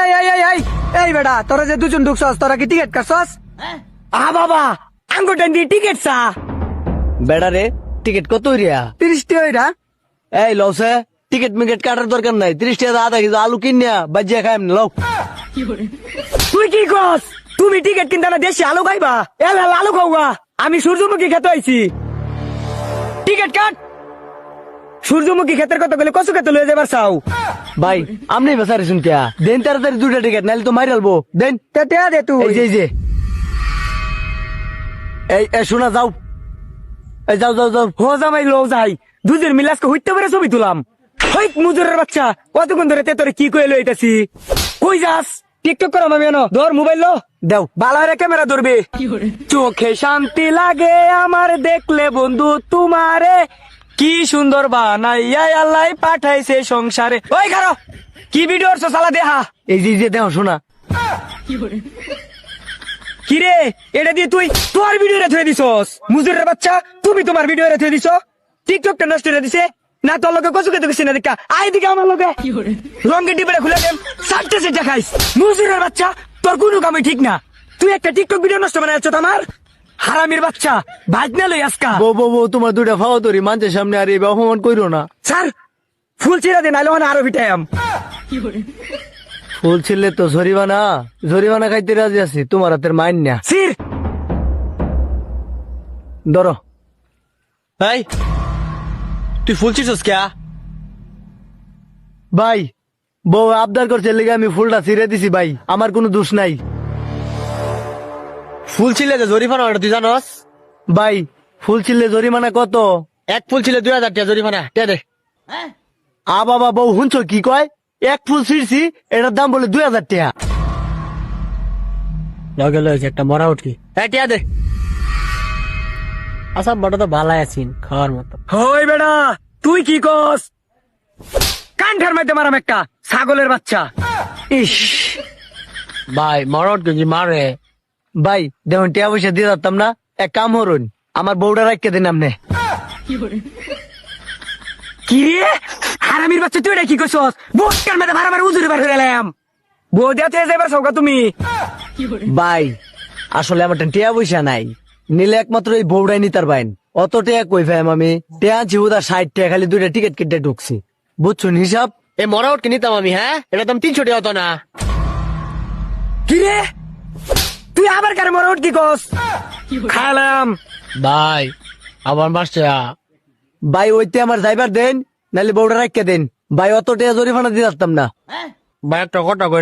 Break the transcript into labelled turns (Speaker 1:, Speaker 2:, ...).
Speaker 1: এই এই এই এই এই বেটা তোরা যে দুজন ঢুকছস তোরা কি টিকিট কাটছস? বাবা আঙ্গুটান দিয়ে টিকিট চা
Speaker 2: বেড়া রে টিকিট কত হইয়া
Speaker 1: 30 টাকা হইরা।
Speaker 2: এই লসে টিকিট মিকেট কাটার দরকার নাই 30 টাকা আধা কেজি আলু কিনিয়া বাজিয়া খাইম লও।
Speaker 1: তুই কি কস? তুমি টিকিট কিনতে না দেশি আলু খাইবা? এল এল আলু খাওয়া আমি সূর্যমুখী খেতে আইছি। টিকিট কাট। সূর্যমুখী ক্ষেতের কথা বলে কসু খেতে লয়ে যাবার চাও?
Speaker 2: ভাই আমনি বেসারি শুন কিয়া দেন তাড়াতাড়ি দুটা টিকিট নাইলে তো মারি আলবো দেন।
Speaker 1: তে দে তুই।
Speaker 2: এই যে এই যে এই শোনা যাও এই যাও যাও যাও
Speaker 1: হো জামাই লো যাই দুজন মিলে আজকে হইতে পারে ছবি তুলাম। হই মুজুরের বাচ্চা কতক্ষণ ধরে তে তোরে কি কইলো এইতাছি? কই যাস? টিকটক করাম আমি এনো ধর মোবাইল লো
Speaker 2: দাও
Speaker 1: ভালো রে ক্যামেরা ধরবে। চোখে শান্তি লাগে আমার দেখলে বন্ধু তোমারে কি সুন্দর বানাইয়া আল্লাহ পাঠাইছে সংসারে। ওই খারো কি ভিডিও করছো সালা দেহা?
Speaker 2: এই যে দেখো শোনা
Speaker 1: কিরে এটা দিয়ে তুই তোর ভিডিও রে থুয়ে দিছস? মুজুরের বাচ্চা তুমি তোমার ভিডিও রে থুয়ে দিছো? টিকটকটা নষ্ট করে দিছে না তোর লোকে কচু খেতে গেছি না দেখা আই দিকে আমার লোকে রঙের ডিবেটা খুলে দেন সাতটা সেটা খাইস। মুজুরের বাচ্চা তোর কোনো কামই ঠিক না। তুই একটা টিকটক ভিডিও নষ্ট বানাচ্ছ আমার হারামির বাচ্চা ভাজ না লই আজকা।
Speaker 2: বউ তোমার দুটা ফাওয়া তরি মানুষের সামনে আর এই অপমান কইরো না।
Speaker 1: স্যার ফুল ছিড়া দে নাইলে আরো ভিটাইম।
Speaker 2: ফুল ছিললে তো জরিমানা খাইতে রাজি আছি তোমার হাতের মাইন না।
Speaker 1: সির
Speaker 2: ধরো
Speaker 3: ভাই তুই ফুল ছিড়ছস কে?
Speaker 2: ভাই বউ আবদার করছে লেগে আমি ফুলটা ছিঁড়ে দিছি ভাই আমার কোনো দোষ নাই।
Speaker 3: ফুল ছিড়লে যে জরিমানা ওটা তুই জানস?
Speaker 2: ভাই ফুল ছিললে জরিমানা কত?
Speaker 3: এক ফুল ছিড়লে 2000 টাকা জরিমানা তে দে।
Speaker 2: বাবা বউ শুনছো কি কয়? এক ফুল ছিঁড়ছি এটার দাম বলে 2000 টাকা।
Speaker 3: লগে লগে একটা মরা উঠি এই টিয়া দে। আচ্ছা বড় তো ভালাই আছিন খাওয়ার মতো।
Speaker 1: হই বেড়া তুই কি কস? কান্ঠার মধ্যে মারাম একটা ছাগলের বাচ্চা।
Speaker 2: ইস
Speaker 3: ভাই মরা উঠকে কি মারে?
Speaker 2: ভাই দেখুন টিয়া পয়সা দিয়ে যাতাম না এক কাম হরুন আমার বউটা রাখতে দিন আপনি।
Speaker 1: কি রে হারামির বাচ্চা তুই এটা কি করছস? বোটকার মধ্যে ভাড়া ভাড়া উজুরে বার হয়ে গেলাম। বউ দেওয়া যাইবার সৌকা তুমি।
Speaker 2: ভাই আসলে আমার টিয়া পয়সা নাই নিলে একমাত্র এই বউটাই নিতার বাইন অত টিয়া কই ফেম আমি টিয়া আনছি উদা 60 টাকা খালি দুইটা টিকিট কেটে ঢুকছি বুঝছুন হিসাব।
Speaker 3: এ মরা উঠকে নিতাম আমি হ্যাঁ এটা দাম 300 টাকা হতো না।
Speaker 1: কি রে তুই আবার কারে মরে উঠ কি কস? খাইলাম
Speaker 3: ভাই আবার মারছে।
Speaker 2: ভাই ওইতে আমার ড্রাইভার দেন নাহলে বউটা রাখতে দেন ভাই অত টিয়া জরিমানা দিয়ে যাতাম না।
Speaker 3: ভাই একটা কথা কই